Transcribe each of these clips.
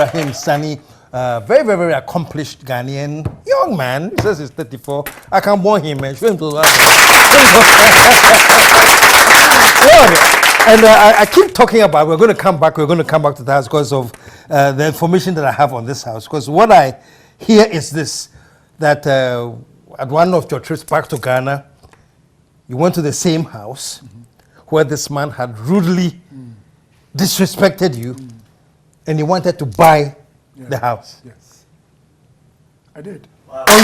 IBRAHIM Sani, very, very, very accomplished Ghanaian young man. He says he's 34. I can't warn him, man. Show him to the And I keep talking about we're going to come back to the house because of the information that I have on this house. Because what I hear is this, that at one of your trips back to Ghana, you went to the same house where this man had rudely disrespected you, and he wanted to buy the house. Yes, I did. Wow. I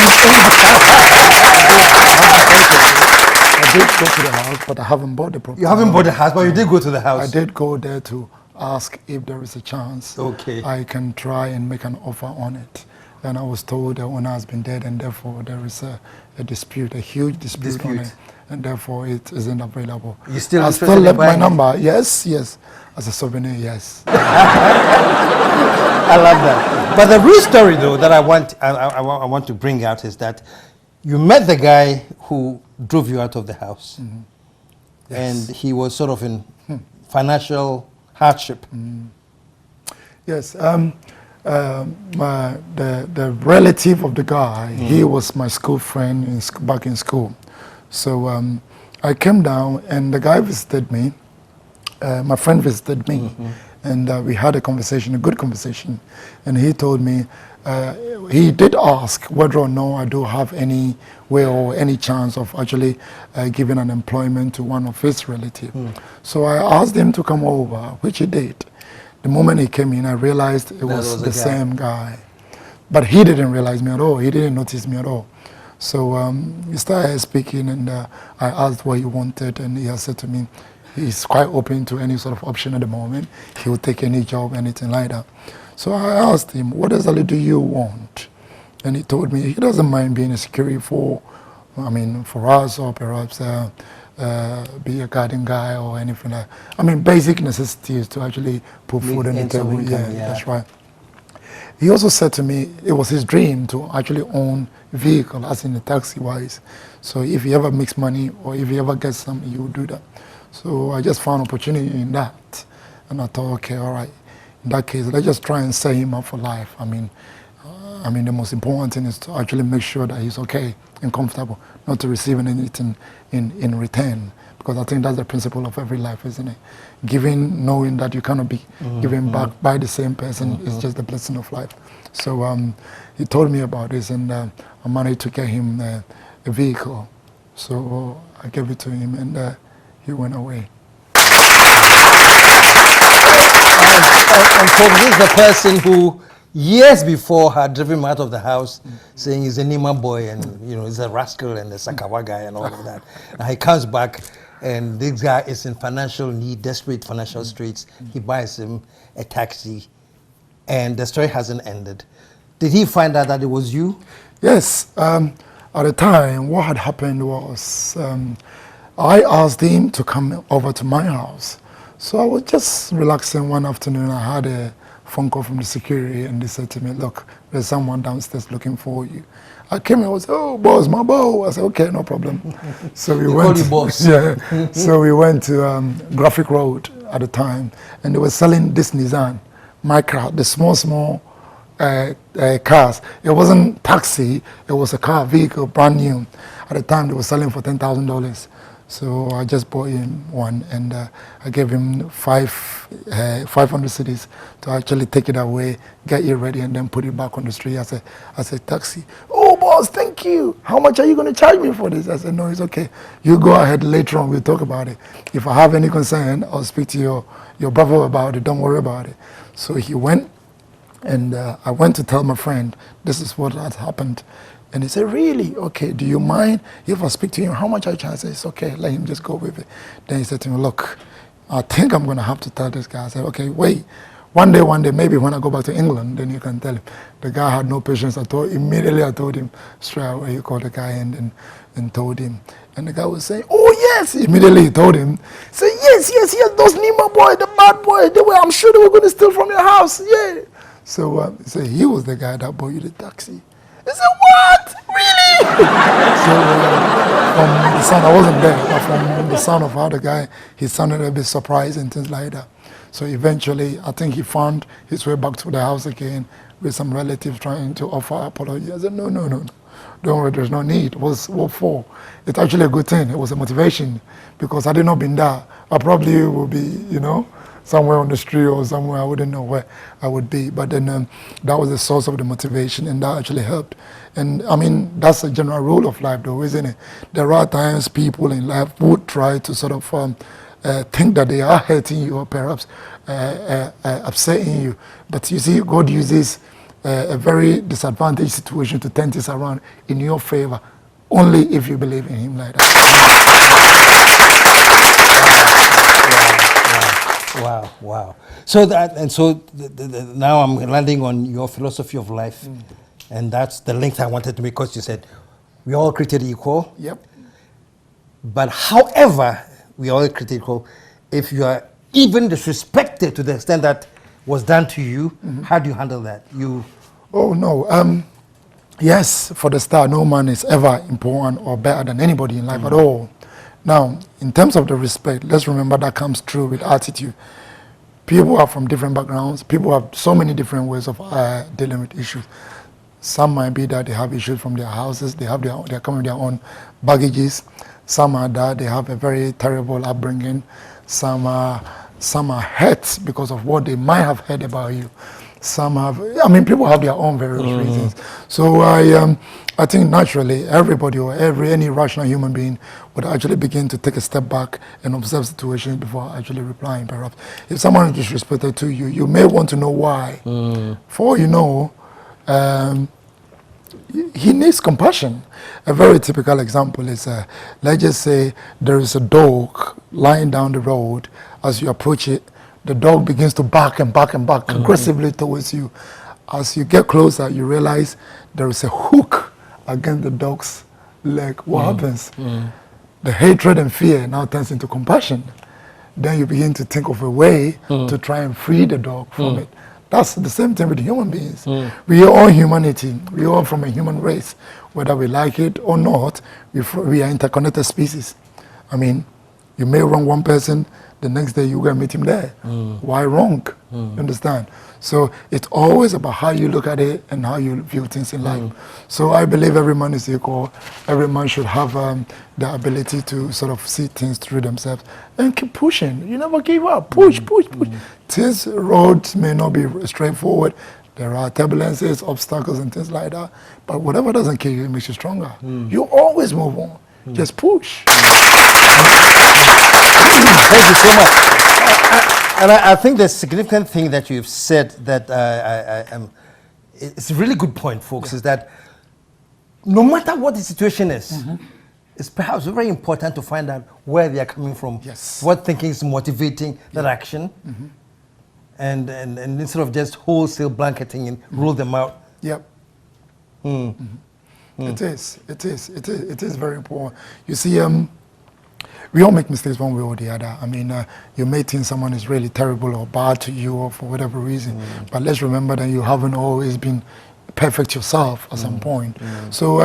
did go to the house, but I haven't bought the property. You haven't bought the house, but you did go to the house. I did go there to ask if there is a chance I can try and make an offer on it. And I was told the owner has been dead, and therefore there is a dispute, a huge dispute on it, and therefore it isn't available. You still I still left my number. Yes, yes. As a souvenir, yes. I love that. But the real story, though, that I want to bring out is that you met the guy who drove you out of the house, Yes. and he was sort of in financial hardship. Yes. The relative of the guy, he was my school friend back in school. So I came down, and the guy visited me. My friend visited me, and we had a conversation, a good conversation. And he told me, he did ask whether or no I do have any way or any chance of actually giving an employment to one of his relatives. So I asked him to come over, which he did. The moment he came in, I realized it was the same guy. But he didn't realize me at all. He didn't notice me at all. So he started speaking, and I asked what he wanted, and he has said to me, he's quite open to any sort of option at the moment. He will take any job, anything like that. So I asked him, what exactly do you want? And he told me he doesn't mind being a security for us, or perhaps be a garden guy or anything like that. I mean, basic necessities to actually put food on the table. Yeah, that's right. He also said to me it was his dream to actually own a vehicle, as in a taxi-wise. So if he ever makes money or if he ever gets something, he will do that. So I just found opportunity in that, and I thought, okay, all right. In that case, let's just try and set him up for life. I mean, the most important thing is to actually make sure that he's okay and comfortable, not to receive anything in return, because I think that's the principle of every life, isn't it? Giving, knowing that you cannot be given back by the same person is just the blessing of life. So he told me about this, and I managed to get him a vehicle. So I gave it to him, and he went away. And folks, this is the person who years before had driven him out of the house, saying he's a NIMA boy, and he's a rascal and a Sakawa guy and all of that. Now he comes back, and this guy is in financial need, desperate financial straits. He buys him a taxi, and the story hasn't ended. Did he find out that it was you? Yes. At the time, what had happened was I asked him to come over to my house. So I was just relaxing one afternoon. I had a phone call from the security, and they said to me, look, there's someone downstairs looking for you. I came and I was, oh, boss, my boss. I said, okay, no problem. So we went. Call you boss. Yeah. So we went to Graphic Road at the time, and they were selling this Nissan Micra, the small cars. It wasn't taxi, it was a car, vehicle, brand new. At the time, they were selling for $10,000. So I just bought him one, and I gave him 500 cedis to actually take it away, get it ready, and then put it back on the street as a taxi. Oh, boss, thank you. How much are you going to charge me for this? I said, no, it's okay. You go ahead later on, we'll talk about it. If I have any concern, I'll speak to your brother about it. Don't worry about it. So he went, and I went to tell my friend, this is what had happened. And he said, really? Okay, do you mind if I speak to him? How much I charge? I said, it's okay, let him just go with it. Then he said to me, look, I think I'm going to have to tell this guy. I said, okay, wait. One day, maybe when I go back to England, then you can tell him. The guy had no patience at all. Immediately I told him straight away. He called the guy and told him. And the guy was saying, oh, yes. Immediately he told him. Say, yes, those NIMA boys, the bad boys, I'm sure they were going to steal from your house. Yeah. So he was the guy that bought you the taxi. He said, what? Really? So from the sound, I wasn't there, but from the sound of how the guy, he sounded a bit surprised and things like that. So eventually, I think he found his way back to the house again with some relatives trying to offer apology. I said, no. Don't worry, there's no need. What for? It's actually a good thing. It was a motivation because had it not been that, I probably would be, somewhere on the street or somewhere. I wouldn't know where I would be. But then that was the source of the motivation, and that actually helped. And I mean, that's a general rule of life, though, isn't it? There are times people in life would try to sort of think that they are hurting you or perhaps upsetting you. But you see, God uses a very disadvantaged situation to turn this around in your favor, only if you believe in Him like that. Wow. So now I'm landing on your philosophy of life, and that's the link I wanted to make, because you said we all created equal. Yep. But however, we all created equal. If you are even disrespected to the extent that was done to you, how do you handle that? Oh no. Yes, for the start, no man is ever important or better than anybody in life at all. Now, in terms of the respect, let's remember that comes true with attitude. People are from different backgrounds. People have so many different ways of dealing with issues. Some might be that they have issues from their houses. They're coming with their own baggages. Some are that they have a very terrible upbringing. Some are hurt because of what they might have heard about you. Some have, people have their own various reasons. So I think naturally everybody or any rational human being would actually begin to take a step back and observe situations before actually replying, perhaps. If someone is disrespected to you, you may want to know why. For all you know, he needs compassion. A very typical example is, let's just say there is a dog lying down the road. As you approach it, the dog begins to bark and bark and bark aggressively towards you. As you get closer, you realize there is a hook against the dog's leg. What happens? The hatred and fear now turns into compassion. Then you begin to think of a way to try and free the dog from it. That's the same thing with human beings. We are all humanity. We are all from a human race. Whether we like it or not, we are interconnected species. You may wrong one person, the next day you're going to meet him there. Why wrong? You understand? So it's always about how you look at it and how you view things in life. So I believe every man is equal. Every man should have the ability to sort of see things through themselves and keep pushing. You never give up. Push. Things, roads may not be straightforward. There are turbulences, obstacles, and things like that. But whatever doesn't kill you, it makes you stronger. You always move on. Just push. Thank you so much. And I think the significant thing that you've said that it's a really good point, folks, is that no matter what the situation is, it's perhaps very important to find out where they are coming from, what thinking is motivating that action, and instead of just wholesale blanketing and rule them out. Yep. It is very important. You see, we all make mistakes one way or the other. You may think someone is really terrible or bad to you or for whatever reason, but let's remember that you haven't always been perfect yourself at some point. So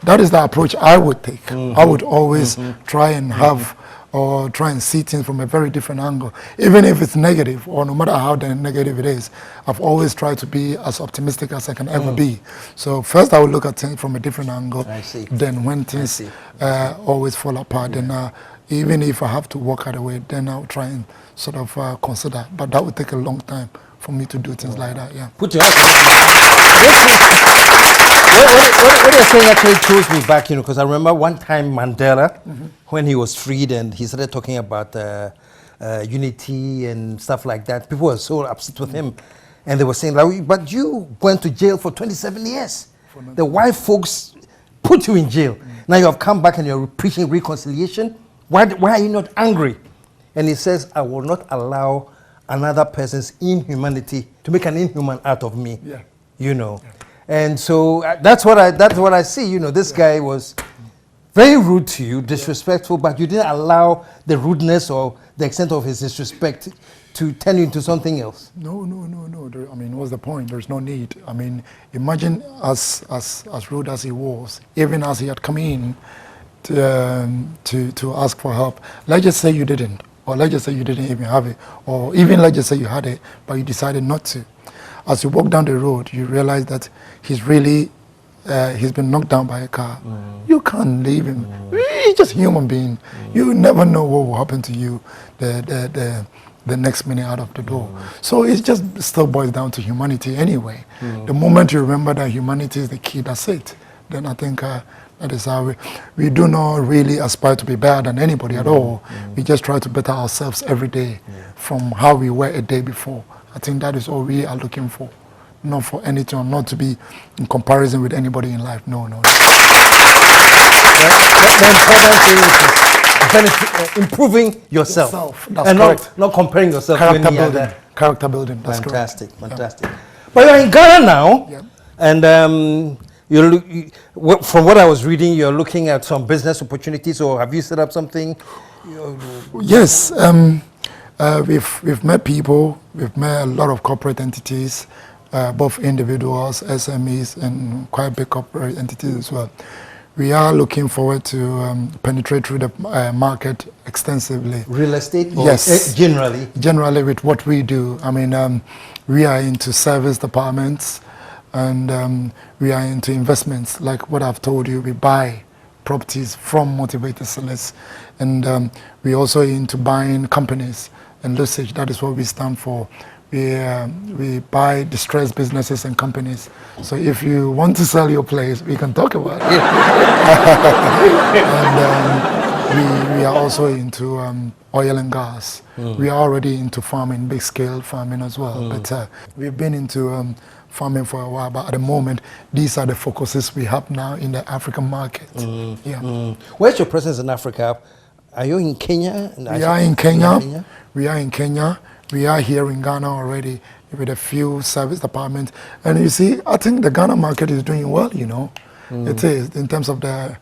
that is the approach I would take. I would always try and have or try and see things from a very different angle. Even if it's negative, or no matter how negative it is, I've always tried to be as optimistic as I can ever be. So first I would look at things from a different angle. I see. Then when things always fall apart, then even if I have to walk out of the way, then I'll try and sort of consider. But that would take a long time for me to do things like that, Put your what you're saying actually throws me back, because I remember one time Mandela, when he was freed and he started talking about unity and stuff like that, people were so upset with him. And they were saying, like, but you went to jail for 27 years. The white folks put you in jail. Now you have come back and you're preaching reconciliation. Why are you not angry? And he says, I will not allow another person's inhumanity to make an inhuman out of me. And so that's what I see. This guy was very rude to you, disrespectful, but you didn't allow the rudeness or the extent of his disrespect to turn you into something else. No. I mean, what's the point? There's no need. I mean, imagine as rude as he was, even as he had come in to ask for help. Let's just say you didn't, or let's just say you didn't even have it, or even let's just say you had it, but you decided not to. As you walk down the road, you realize that he's really he's been knocked down by a car. You can't leave him. He's just a human being. You never know what will happen to you the next minute out of the door. So it just still boils down to humanity anyway. The moment you remember that humanity is the key, that's it. Then I think that is how we do not really aspire to be better than anybody at all. We just try to better ourselves every day from how we were a day before. I think that is all we are looking for. Not for anything, or not to be in comparison with anybody in life. No. The important thing is improving yourself. That's and correct. not comparing yourself Character to any building. other. Character building. That's Fantastic. correct. But you're in Ghana now, Yeah. and from what I was reading, you're looking at some business opportunities, or have you set up something? Yes. We've met people. We've met a lot of corporate entities, both individuals, SMEs, and quite big corporate entities as well. We are looking forward to penetrate through the market extensively. Real estate? Or Yes. Generally? Generally with what we do. I mean, we are into service departments, and we are into investments. Like what I've told you, we buy properties from motivated sellers, and we also into buying companies and usage. That is what we stand for. We buy distressed businesses and companies. So if you want to sell your place, we can talk about it. And we are also into oil and gas. We are already into farming, big scale farming as well. But we've been into farming for a while. But at the moment, these are the focuses we have now in the African market. Where's your presence in Africa? Are you in Kenya? We are in Kenya. We are in Kenya. We are here in Ghana already with a few service departments. And you see, I think the Ghana market is doing well, you know. It is, in terms of the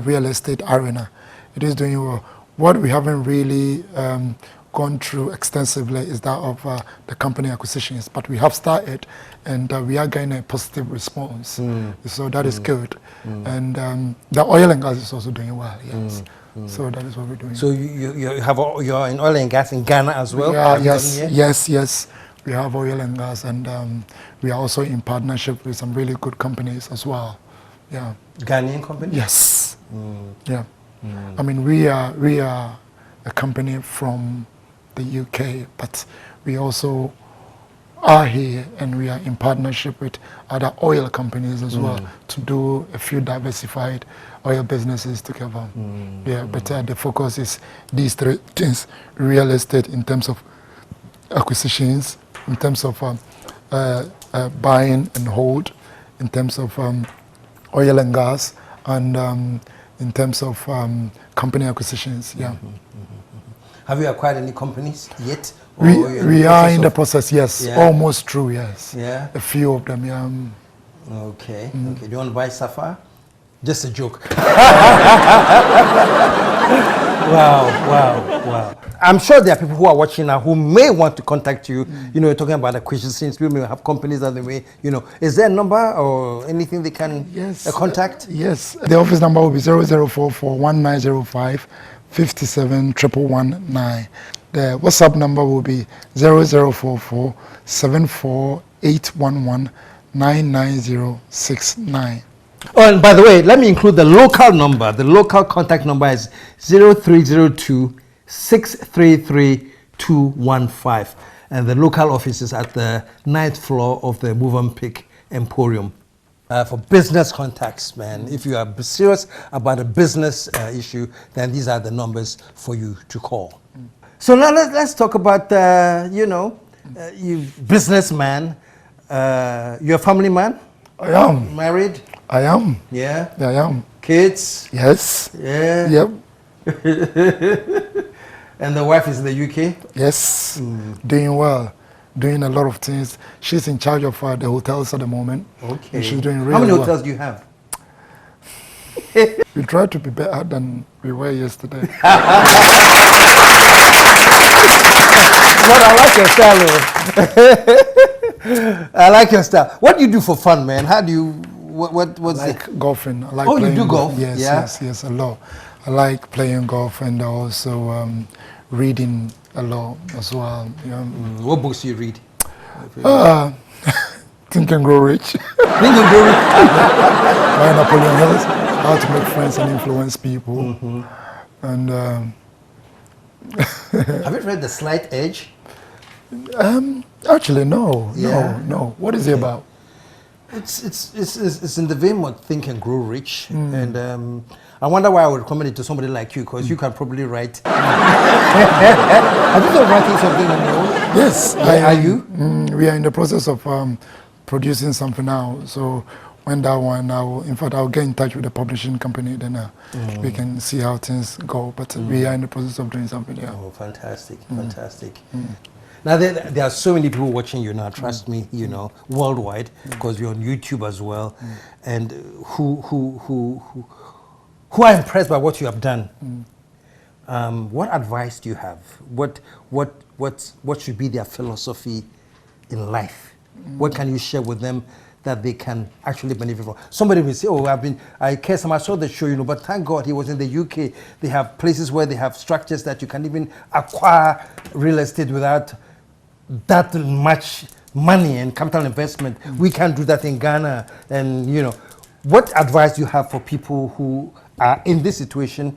real estate arena. It is doing well. What we haven't really gone through extensively is that of the company acquisitions. But we have started, and we are getting a positive response. So that is good. And the oil and gas is also doing well, yes. So that is what we're doing. So you're in oil and gas in Ghana as well? Yes. We have oil and gas, and we are also in partnership with some really good companies as well. Yeah. Ghanaian companies? Yes. Yeah. I mean, we are a company from the UK, but we also are here, and we are in partnership with other oil companies as well to do a few diversified oil businesses together. But the focus is these three things: real estate in terms of acquisitions, in terms of buying and hold, in terms of oil and gas, and in terms of company acquisitions. Have you acquired any companies yet? We are in the process, yes. Yeah. Almost through, yes. Yeah. A few of them, yeah. Okay. Do you want to buy Sapphire? Just a joke. Wow. I'm sure there are people who are watching now who may want to contact you. You know, you're talking about acquisitions. People may have companies that they may, you know. Is there a number or anything they can contact? Yes. The office number will be 00441905 57119. The WhatsApp number will be 0044 74811 99069. Oh, and by the way, let me include the local number. The local contact number is 0302 633 215. And the local office is at the 9th floor of the Move and Pick Emporium. For business contacts, man, if you are serious about a business issue, then these are the numbers for you to call. So now let's talk about, you businessman. You're a family man? I am. Married? I am. Yeah? I am. Kids? Yes. Yeah? Yep. And the wife is in the UK? Yes. Doing well. Doing a lot of things. She's in charge of the hotels at the moment. Okay. And she's doing really well. How many hotels do you have? We try to be better than we were yesterday. But I like your style, though. I like your style. What do you do for fun, man? How do you? What's I like it? golfing. I like Oh, you playing do golf? Yes, Yeah. yes, a lot. I like playing golf and also reading a lot as well. Yeah. What books do you read? Think and Grow Rich Think and Grow Rich. by Napoleon Hills. How to make friends and influence people. And Have you read The Slight Edge? actually, no. What is it about? It's in the vein of Think and Grow Rich, and I wonder why I would recommend it to somebody like you, because you can probably write. Have you been writing something on your own? Yes. Are you? We are in the process of producing something now. So when that one, I'll get in touch with the publishing company. Then we can see how things go. But we are in the process of doing something. Yeah. Oh, fantastic, fantastic. Now there are so many people watching you now. Trust me, you know, worldwide, because you're on YouTube as well, and who are impressed by what you have done. What advice do you have? What should be their philosophy in life? What can you share with them that they can actually benefit from? Somebody will say, "Oh, I KSM, I saw the show, you know, but thank God he was in the UK. They have places where they have structures that you can even acquire real estate without that much money and capital investment. We can't do that in Ghana." And you know, what advice do you have for people who are in this situation,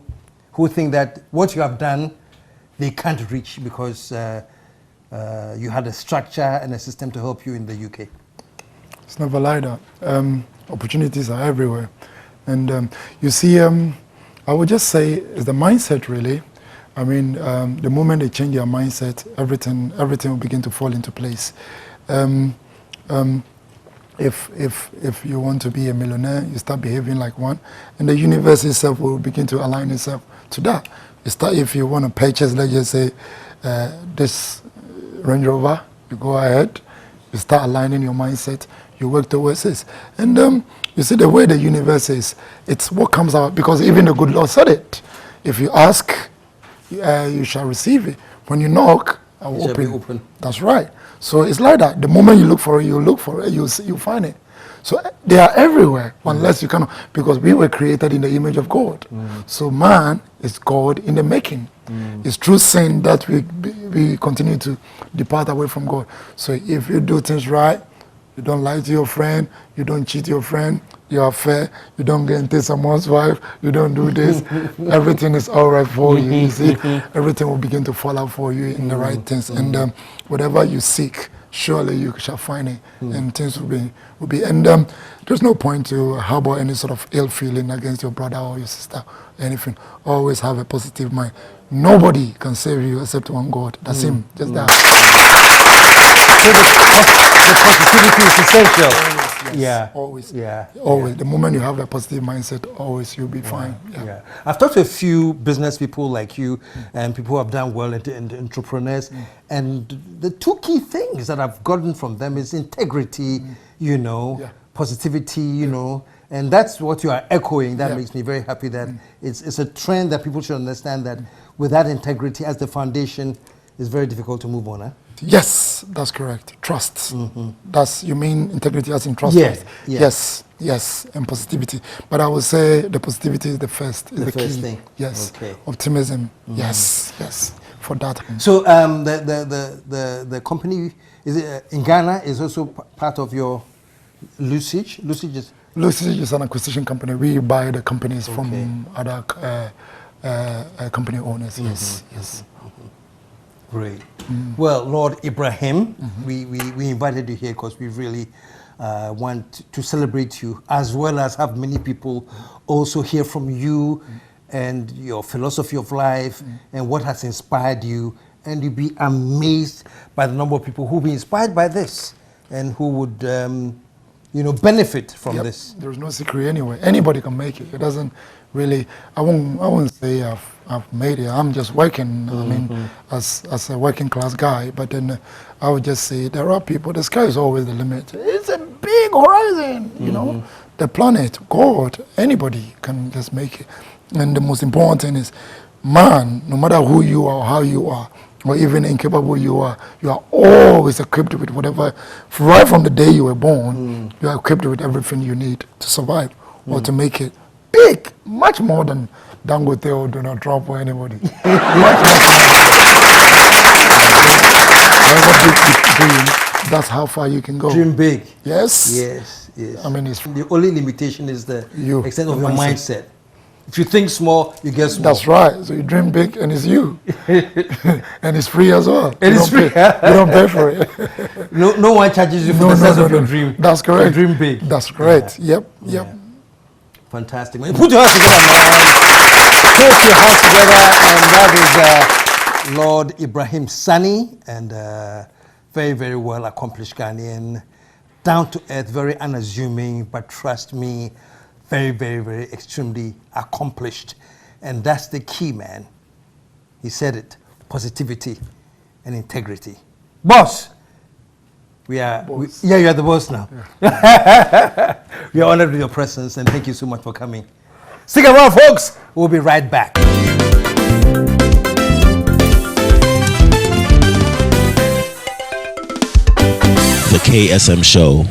who think that what you have done, they can't reach because you had a structure and a system to help you in the UK? It's never like that. Opportunities are everywhere. And you see, I would just say it's the mindset, really. I mean, the moment they change their mindset, everything will begin to fall into place. If you want to be a millionaire, you start behaving like one, and the universe itself will begin to align itself to that. If you want to purchase, let's just say, this Range Rover, you go ahead, you start aligning your mindset, you work towards this. And you see the way the universe is, it's what comes out, because even the good Lord said it. If you ask, you shall receive it. When you knock, I will open. That's right. So it's like that. The moment you look for it, you find it. So they are everywhere, unless you cannot, because we were created in the image of God. So man is God in the making. It's through sin that we continue to depart away from God. So if you do things right, you don't lie to your friend, you don't cheat your friend, you are fair, you don't get into someone's wife, you don't do this, everything is all right for you. You see, everything will begin to fall out for you in the right things. And whatever you seek, surely you shall find it, and things will be. And there's no point to harbor any sort of ill feeling against your brother or your sister, anything. Always have a positive mind. Nobody can save you except one God. That's Him. Just that. So the positivity is essential. Yes, Yeah. Always. Yeah. Always. The moment you have that positive mindset, always you'll be fine. Yeah. I've talked to a few business people like you and people who have done well and entrepreneurs, and the two key things that I've gotten from them is integrity, you know, positivity, you know, and that's what you are echoing. That makes me very happy that it's a trend that people should understand that without integrity as the foundation, it's very difficult to move on. Huh? Yes, that's correct. Trust. You mean integrity as in trust? Yes. Yes, and positivity. But I would say the positivity is the first. Is the first key. thing. Yes. Okay. Optimism. Yes. For that. So the company is in Ghana is also part of your Lucid. Lucid is an acquisition company. We buy the companies from other company owners. Yes. Great. Well, Lord Ibrahim, we invited you here because we really want to celebrate you, as well as have many people also hear from you and your philosophy of life and what has inspired you. And you'll be amazed by the number of people who will be inspired by this and who would benefit from this. There's no secret anyway. Anybody can make it. It doesn't really. I won't say I've made it. I'm just working. I mean, as a working class guy. But then I would just say there are people. The sky is always the limit. It's a big horizon. You know, the planet, God, anybody can just make it. And the most important thing is, man, no matter who you are, how you are, or even incapable you are always equipped with whatever, right from the day you were born, you are equipped with everything you need to survive or to make it big, much more than Dangote or Donald Trump or anybody. Whatever big you dream, that's how far you can go. Dream big. Yes. Yes, yes. I mean, it's The only limitation is the You, extent of the your mindset. mindset. If you think small, you get small. That's right. So you dream big, and it's you, and it's free as well. And you it's don't free. Pay, you don't pay for it. No one charges you for the sense of your dream. That's correct. You dream big. That's correct. Yep. Yep. Yeah. Fantastic, man. Put your hands together, man. Put your hands together, and that is Lord IBRAHIM Sani, and very, very well accomplished Ghanaian, down to earth, very unassuming, but trust me, very, very, very extremely accomplished. And that's the key, man. He said it, positivity and integrity. Boss, you are the boss now. Yeah. We are honored with your presence, and thank you so much for coming. Stick around, folks. We'll be right back. The KSM Show.